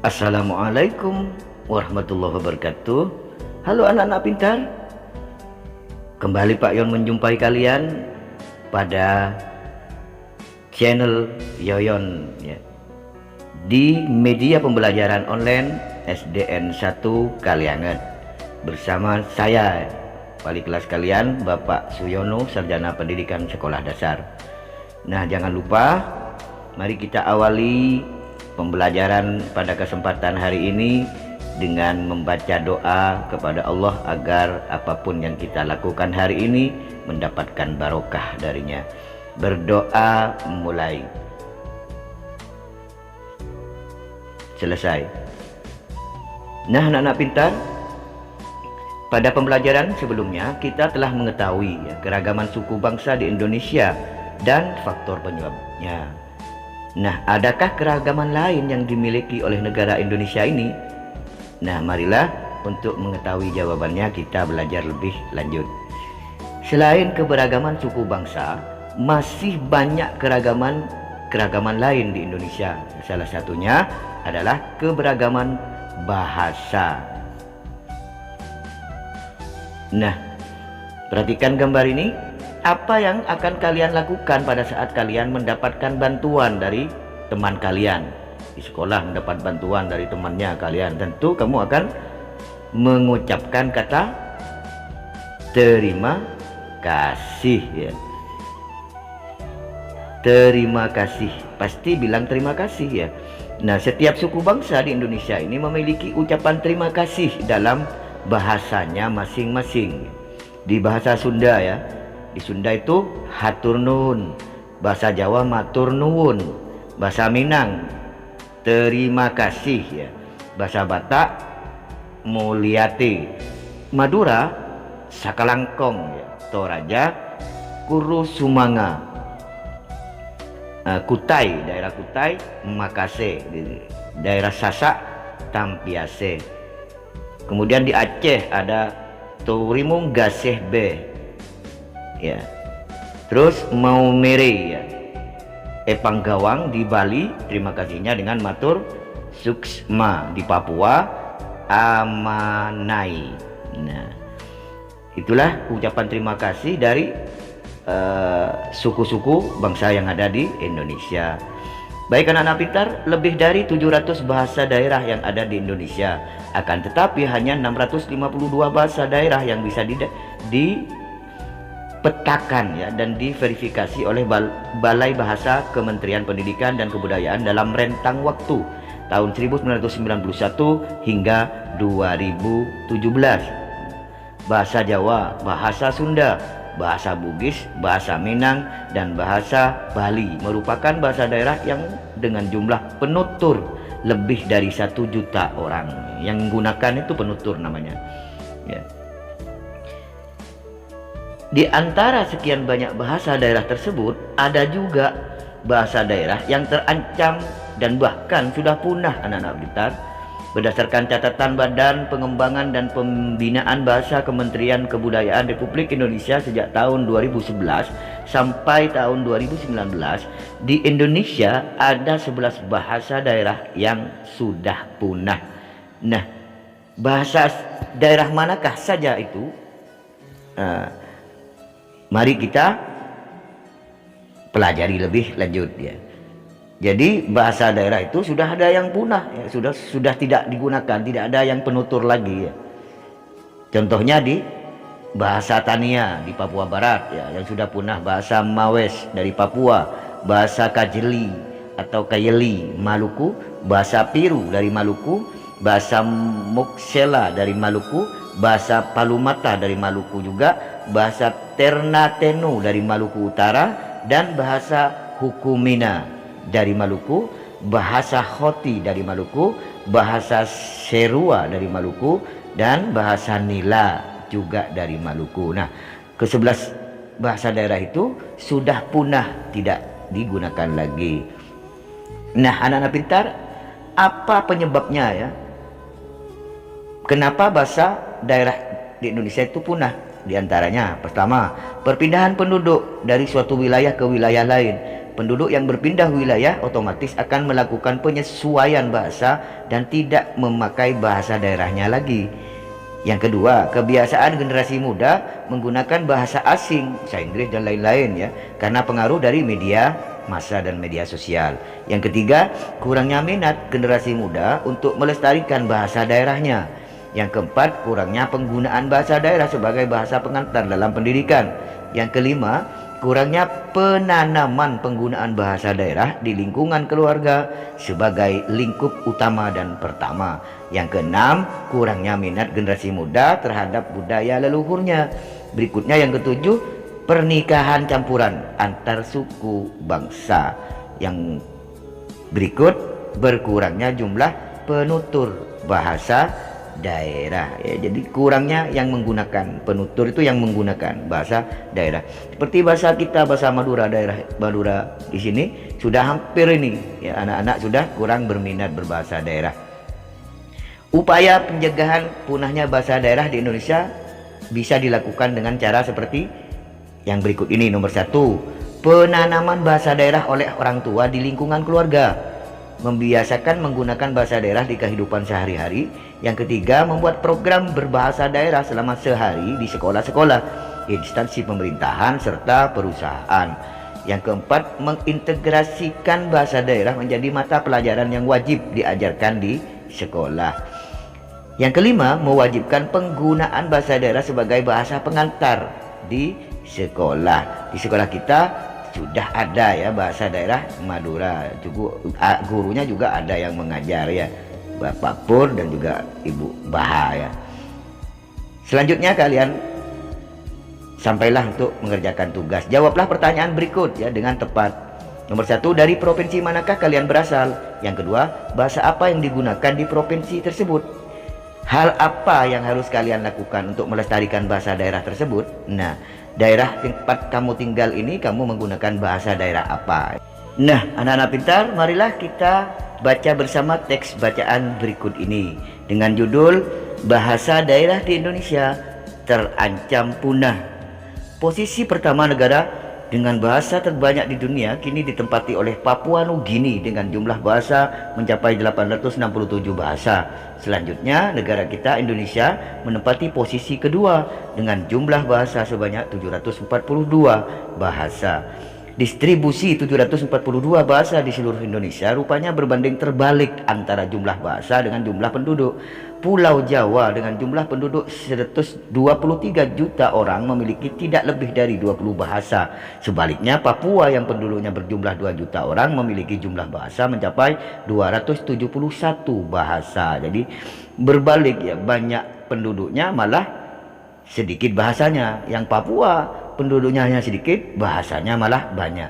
Assalamualaikum warahmatullahi wabarakatuh. Halo anak-anak pintar. Kembali Pak Yon menjumpai kalian pada channel Yoyon ya, di media pembelajaran online SDN 1 Kalianget bersama saya wali kelas kalian Bapak Suyono, Sarjana Pendidikan Sekolah Dasar. Nah, jangan lupa mari kita awali pembelajaran pada kesempatan hari ini dengan membaca doa kepada Allah agar apapun yang kita lakukan hari ini mendapatkan barokah darinya. Berdoa mulai. Selesai. Nah, anak-anak pintar, pada pembelajaran sebelumnya kita telah mengetahui keragaman suku bangsa di Indonesia dan faktor penyebabnya. Nah, adakah keragaman lain yang dimiliki oleh negara Indonesia ini? Nah, marilah untuk mengetahui jawabannya kita belajar lebih lanjut. Selain keberagaman suku bangsa, masih banyak keragaman lain di Indonesia. Salah satunya adalah keberagaman bahasa. Nah, perhatikan gambar ini. Apa yang akan kalian lakukan pada saat kalian mendapatkan bantuan dari teman kalian di sekolah, mendapat bantuan dari temannya kalian? Tentu kamu akan mengucapkan kata terima kasih ya. Terima kasih, pasti bilang terima kasih ya. Nah, setiap suku bangsa di Indonesia ini memiliki ucapan terima kasih dalam bahasanya masing-masing. Di bahasa Sunda ya, di Sunda itu hatur nuhun, bahasa Jawa matur nuwun, bahasa Minang terima kasih ya, bahasa Batak mulyati, Madura sakalangkong ya, Toraja kurusumanga, Kutai, daerah Kutai makase, daerah Sasak tampiase. Kemudian di Aceh ada turimung gaseh be ya. Terus mau mere ya, Epanggawang di Bali terima kasihnya dengan matur suksma. Di Papua amanai. Nah, itulah ucapan terima kasih dari suku-suku bangsa yang ada di Indonesia. Baik anak-anak pintar, lebih dari 700 bahasa daerah yang ada di Indonesia. Akan tetapi hanya 652 bahasa daerah yang bisa dipetakan ya dan diverifikasi oleh Balai Bahasa Kementerian Pendidikan dan Kebudayaan dalam rentang waktu tahun 1991 hingga 2017. Bahasa Jawa, bahasa Sunda, bahasa Bugis, bahasa Minang, dan bahasa Bali merupakan bahasa daerah yang dengan jumlah penutur lebih dari 1 juta orang. Yang menggunakan itu penutur namanya ya. Di antara sekian banyak bahasa daerah tersebut, ada juga bahasa daerah yang terancam dan bahkan sudah punah anak-anak pintar. Berdasarkan catatan Badan Pengembangan dan Pembinaan Bahasa Kementerian Kebudayaan Republik Indonesia sejak tahun 2011 sampai tahun 2019, di Indonesia ada 11 bahasa daerah yang sudah punah. Nah, bahasa daerah manakah saja itu? Mari kita pelajari lebih lanjut ya. Jadi bahasa daerah itu sudah ada yang punah ya, sudah tidak digunakan, tidak ada yang penutur lagi ya. Contohnya di bahasa Tania di Papua Barat ya, yang sudah punah, bahasa Mawes dari Papua, bahasa Kajeli atau Kayeli Maluku, bahasa Piru dari Maluku, bahasa Moksela dari Maluku, bahasa Palumata dari Maluku juga, bahasa Ternatenu dari Maluku Utara, dan bahasa Hukumina dari Maluku, bahasa Khoti dari Maluku, bahasa Serua dari Maluku, dan bahasa Nila juga dari Maluku. Nah, ke-11 bahasa daerah itu sudah punah, tidak digunakan lagi. Nah, anak-anak pintar, apa penyebabnya ya? Kenapa bahasa daerah di Indonesia itu punah? Di antaranya, pertama, perpindahan penduduk dari suatu wilayah ke wilayah lain. penduduk yang berpindah wilayah otomatis akan melakukan penyesuaian bahasa dan tidak memakai bahasa daerahnya lagi. Yang kedua, kebiasaan generasi muda menggunakan bahasa asing, bahasa Inggris dan lain-lain ya, karena pengaruh dari media massa dan media sosial. Yang ketiga, kurangnya minat generasi muda untuk melestarikan bahasa daerahnya. Yang keempat, kurangnya penggunaan bahasa daerah sebagai bahasa pengantar dalam pendidikan. Yang kelima, kurangnya penanaman penggunaan bahasa daerah di lingkungan keluarga sebagai lingkup utama dan pertama. Yang keenam, kurangnya minat generasi muda terhadap budaya leluhurnya. Berikutnya yang ketujuh, pernikahan campuran antar suku bangsa. Yang berikut, berkurangnya jumlah penutur bahasa daerah ya. Jadi kurangnya yang menggunakan, penutur itu yang menggunakan bahasa daerah. Seperti bahasa kita, bahasa Madura, daerah Madura di sini sudah hampir ini ya, anak-anak sudah kurang berminat berbahasa daerah. Upaya pencegahan punahnya bahasa daerah di Indonesia bisa dilakukan dengan cara seperti yang berikut ini. Nomor satu, penanaman bahasa daerah oleh orang tua di lingkungan keluarga, membiasakan menggunakan bahasa daerah di kehidupan sehari-hari. Yang ketiga, membuat program berbahasa daerah selama sehari di sekolah-sekolah, instansi pemerintahan, serta perusahaan. Yang keempat, mengintegrasikan bahasa daerah menjadi mata pelajaran yang wajib diajarkan di sekolah. Yang kelima, mewajibkan penggunaan bahasa daerah sebagai bahasa pengantar di sekolah. Di sekolah kita sudah ada ya bahasa daerah Madura, juga gurunya juga ada yang mengajar ya, Bapak Pur dan juga Ibu Baha ya. Selanjutnya kalian sampailah untuk mengerjakan tugas. Jawablah pertanyaan berikut ya dengan tepat. Nomor satu, dari provinsi manakah kalian berasal? Yang kedua, bahasa apa yang digunakan di provinsi tersebut? Hal apa yang harus kalian lakukan untuk melestarikan bahasa daerah tersebut? Nah, daerah tempat kamu tinggal ini kamu menggunakan bahasa daerah apa? Nah, anak-anak pintar, marilah kita baca bersama teks bacaan berikut ini dengan judul Bahasa Daerah di Indonesia Terancam Punah. Posisi pertama negara dengan bahasa terbanyak di dunia kini ditempati oleh Papua Nugini dengan jumlah bahasa mencapai 867 bahasa. Selanjutnya, negara kita Indonesia menempati posisi kedua dengan jumlah bahasa sebanyak 742 bahasa. Distribusi 742 bahasa di seluruh Indonesia rupanya berbanding terbalik antara jumlah bahasa dengan jumlah penduduk. Pulau Jawa dengan jumlah penduduk 123 juta orang memiliki tidak lebih dari 20 bahasa. Sebaliknya, Papua yang penduduknya berjumlah 2 juta orang memiliki jumlah bahasa mencapai 271 bahasa. Jadi berbalik ya, banyak penduduknya malah sedikit bahasanya. Yang Papua penduduknya hanya sedikit, bahasanya malah banyak.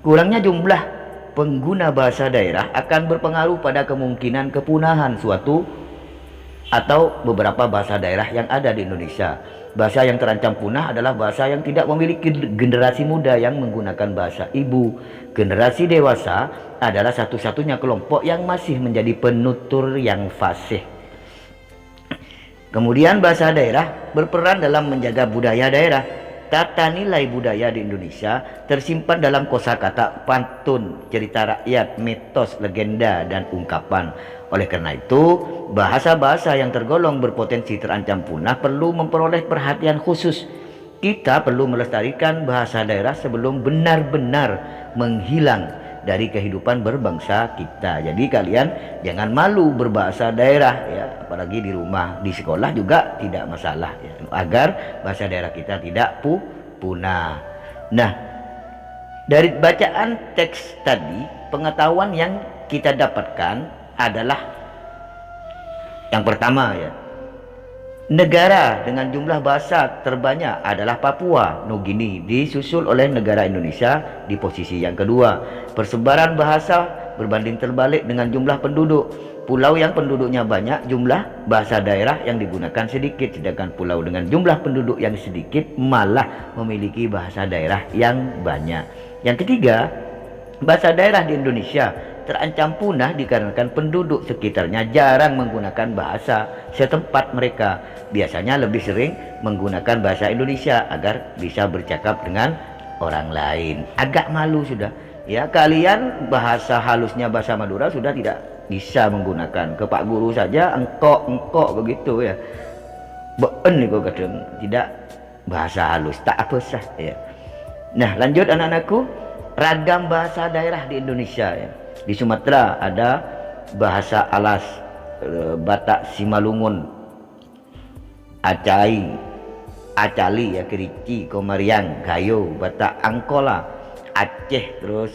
Kurangnya jumlah pengguna bahasa daerah akan berpengaruh pada kemungkinan kepunahan suatu atau beberapa bahasa daerah yang ada di Indonesia. Bahasa yang terancam punah adalah bahasa yang tidak memiliki generasi muda yang menggunakan bahasa ibu. Generasi dewasa adalah satu-satunya kelompok yang masih menjadi penutur yang fasih. Kemudian bahasa daerah berperan dalam menjaga budaya daerah. Tata nilai budaya di Indonesia tersimpan dalam kosakata, pantun, cerita rakyat, mitos, legenda, dan ungkapan. Oleh karena itu, bahasa-bahasa yang tergolong berpotensi terancam punah perlu memperoleh perhatian khusus. Kita perlu melestarikan bahasa daerah sebelum benar-benar menghilang dari kehidupan berbangsa kita. Jadi kalian jangan malu berbahasa daerah ya, apalagi di rumah, di sekolah juga tidak masalah ya, agar bahasa daerah kita tidak punah. Nah, dari bacaan teks tadi, pengetahuan yang kita dapatkan adalah yang pertama ya, negara dengan jumlah bahasa terbanyak adalah Papua Nugini, disusul oleh negara Indonesia di posisi yang kedua. Persebaran bahasa berbanding terbalik dengan jumlah penduduk. Pulau yang penduduknya banyak, jumlah bahasa daerah yang digunakan sedikit, sedangkan pulau dengan jumlah penduduk yang sedikit malah memiliki bahasa daerah yang banyak. Yang ketiga, bahasa daerah di Indonesia terancam punah dikarenakan penduduk sekitarnya jarang menggunakan bahasa setempat mereka. Biasanya lebih sering menggunakan bahasa Indonesia agar bisa bercakap dengan orang lain. Agak malu sudah. ya kalian bahasa halusnya bahasa Madura sudah tidak bisa menggunakan. Ke Pak Guru saja engkok begitu ya. Been nih kok kadang tidak bahasa halus, tak apa sah ya. Nah lanjut anak-anakku, ragam bahasa daerah di Indonesia ya. Di Sumatera ada bahasa Alas, Batak Simalungun, Acai, Acali ya, Kerici, Komariang, Gayo, Batak Angkola, Aceh, terus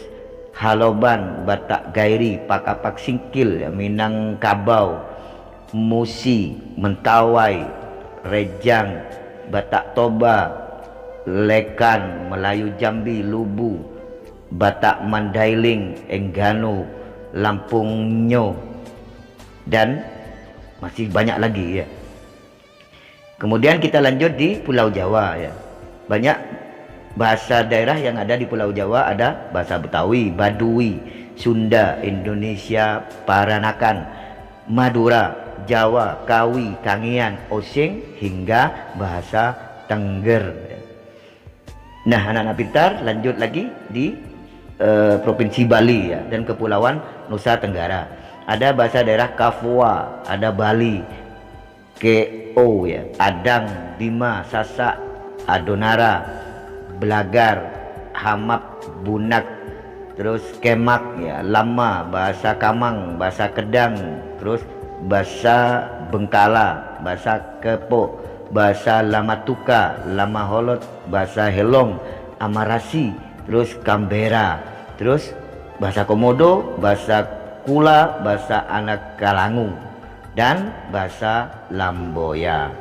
Haloban, Batak Gairi, Pakapak Singkil ya, Minangkabau, Musi, Mentawai, Rejang, Batak Toba, Lekan, Melayu Jambi, Lubu, Batak Mandailing, Enggano, Lampung Nyo, dan masih banyak lagi ya. Kemudian kita lanjut di Pulau Jawa ya. Banyak bahasa daerah yang ada di Pulau Jawa, ada bahasa Betawi, Badui, Sunda, Indonesia, Paranakan, Madura, Jawa, Kawi, Kangean, Osing, hingga bahasa Tengger. Nah anak-anak pintar, lanjut lagi di Provinsi Bali ya, dan Kepulauan Nusa Tenggara. Ada bahasa daerah Kafua, ada Bali, Keo ya, Adang, Bima, Sasak, Adonara, Belagar, Hamap, Bunak, terus Kemak ya, Lama, bahasa Kamang, bahasa Kedang, terus bahasa Bengkala, bahasa Kepo, bahasa Lamatuka, Lamaholot, bahasa Helong, Amarasi, terus Kambera, terus bahasa Komodo, bahasa Kula, bahasa Anak Kalangu, dan bahasa Lamboya.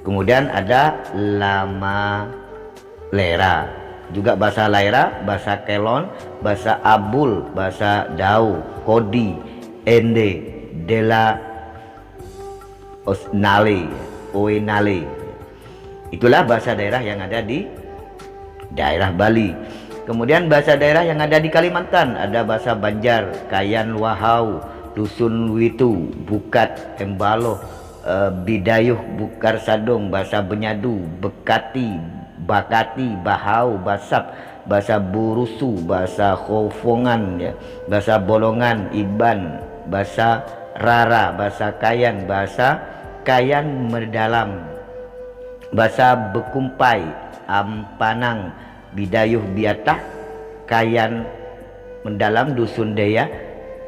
Kemudian ada Lama Lera, juga bahasa Laira, bahasa Kelon, bahasa Abul, bahasa Dau, Kodi, Ende, Dela, Osnale, Oenale. Itulah bahasa daerah yang ada di daerah Bali. Kemudian bahasa daerah yang ada di Kalimantan, ada bahasa Banjar, Kayan Wahau, Dusun Witu, Bukat, Embaloh, Bidayuh, Bukar Sadong, bahasa Benyadu, Bekati, Bakati, Bahau, Basap, bahasa Burusu, bahasa Khofongan ya, bahasa Bolongan, Iban, bahasa Rara, bahasa Kayan, bahasa Kayan Mendalam, bahasa Bekumpai, Ampanang, Bidayuh Biatah, Kayan Mendalam, Dusun Daya,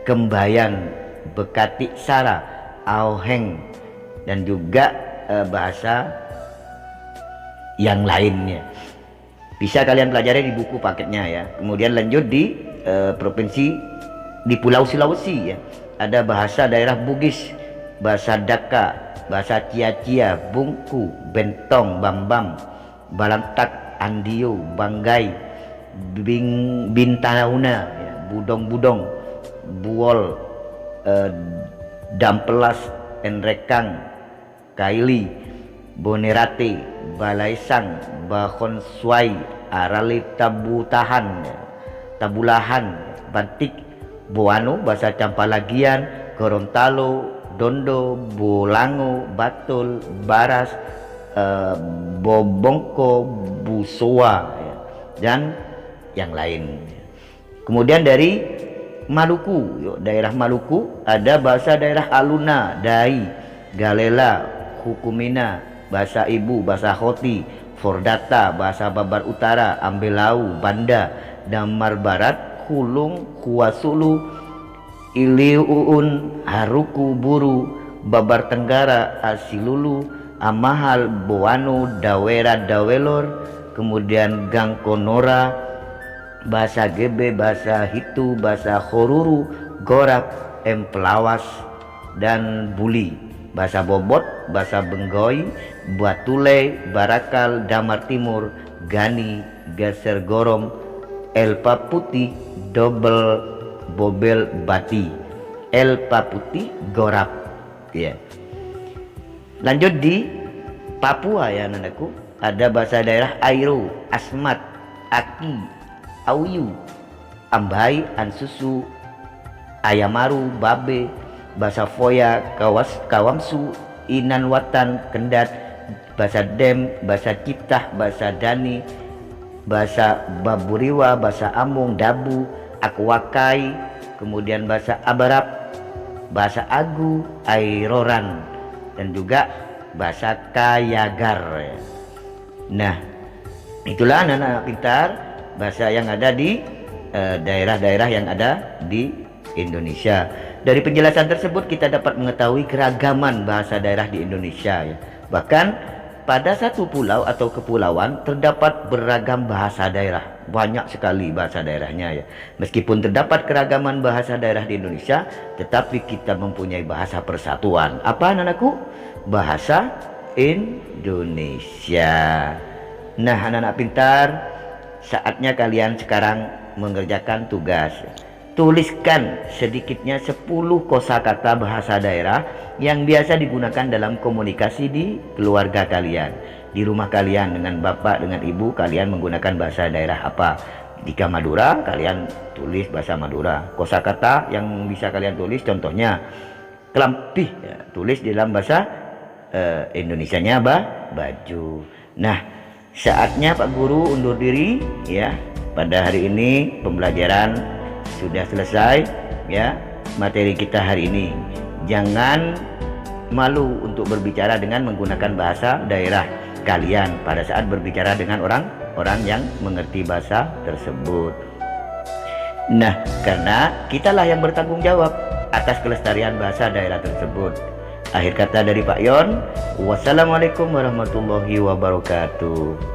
Kembayan, Bekati Sara, Auheng, dan juga bahasa yang lainnya. Bisa kalian pelajari di buku paketnya ya. Kemudian lanjut di provinsi di Pulau Sulawesi ya. Ada bahasa daerah Bugis, bahasa Daka, bahasa Cia-Cia, Bungku, Bentong, Bambam, Balantak, Andio, Banggai, Bintanauna ya, Budong-budong, Buol, Dampelas, Enrekang, Kaili, Bonerate, Balaisang, Bahonswai, Arali Tabutahan, Tabulahan, Bantik, Boano, bahasa Campalagian, Gorontalo, Dondo, Bolango, Batul, Baras, Bobongko, Busoa ya, dan yang lain. Kemudian dari Maluku, daerah Maluku ada bahasa daerah Aluna, Dai, Galela, Hukumina, bahasa Ibu, bahasa Hoti, Fordata, bahasa Babar Utara, Ambelau, Banda, Damar Barat, Hulung, Kuasulu, Iliuun, Haruku, Buru, Babar Tenggara, Asilulu, Amahal, Boano, Dawera, Dawelor, kemudian Gangkonora, bahasa Gebe, bahasa Hitu, bahasa Horuru, Gorak, Empelawas, dan Buli, bahasa Bobot, bahasa Benggoi, Batule, Barakal, Damar Timur, Gani, Gaser Gorom, Elpa Putih, Dobel, Bobel, Bati, Elpa Putih, Gorap ya. Lanjut di Papua ya anakku, ada bahasa daerah Airo, Asmat, Aki, Auyu, Ambai, Ansusu, Ayamaru, Babe, bahasa Foya, Kawamsu, Inanwatan, Kendat, bahasa Dem, bahasa Ciptah, bahasa Dani, bahasa Baburiwa, bahasa Amung, Dabu, Akuakai, kemudian bahasa Abarap, bahasa Agu, Airoran, dan juga bahasa Kayagar. Nah, itulah anak-anak pintar bahasa yang ada di daerah-daerah yang ada di Indonesia. Dari penjelasan tersebut kita dapat mengetahui keragaman bahasa daerah di Indonesia ya. Bahkan pada satu pulau atau kepulauan terdapat beragam bahasa daerah. Banyak sekali bahasa daerahnya ya. Meskipun terdapat keragaman bahasa daerah di Indonesia, tetapi kita mempunyai bahasa persatuan. Apa anak-anakku? Bahasa Indonesia. Nah, anak-anak pintar, saatnya kalian sekarang mengerjakan tugas. Tuliskan sedikitnya 10 kosakata bahasa daerah yang biasa digunakan dalam komunikasi di keluarga kalian. Di rumah kalian dengan bapak, dengan ibu, kalian menggunakan bahasa daerah apa? Jika Madura, kalian tulis bahasa Madura. Kosakata yang bisa kalian tulis contohnya kelampih, ya, tulis dalam bahasa Indonesianya baju. Nah, saatnya Pak Guru undur diri ya. Pada hari ini pembelajaran sudah selesai ya, materi kita hari ini. Jangan malu untuk berbicara dengan menggunakan bahasa daerah kalian pada saat berbicara dengan orang yang mengerti bahasa tersebut. Nah, karena kitalah yang bertanggung jawab atas kelestarian bahasa daerah tersebut. Akhir kata dari Pak Yon, wassalamualaikum warahmatullahi wabarakatuh.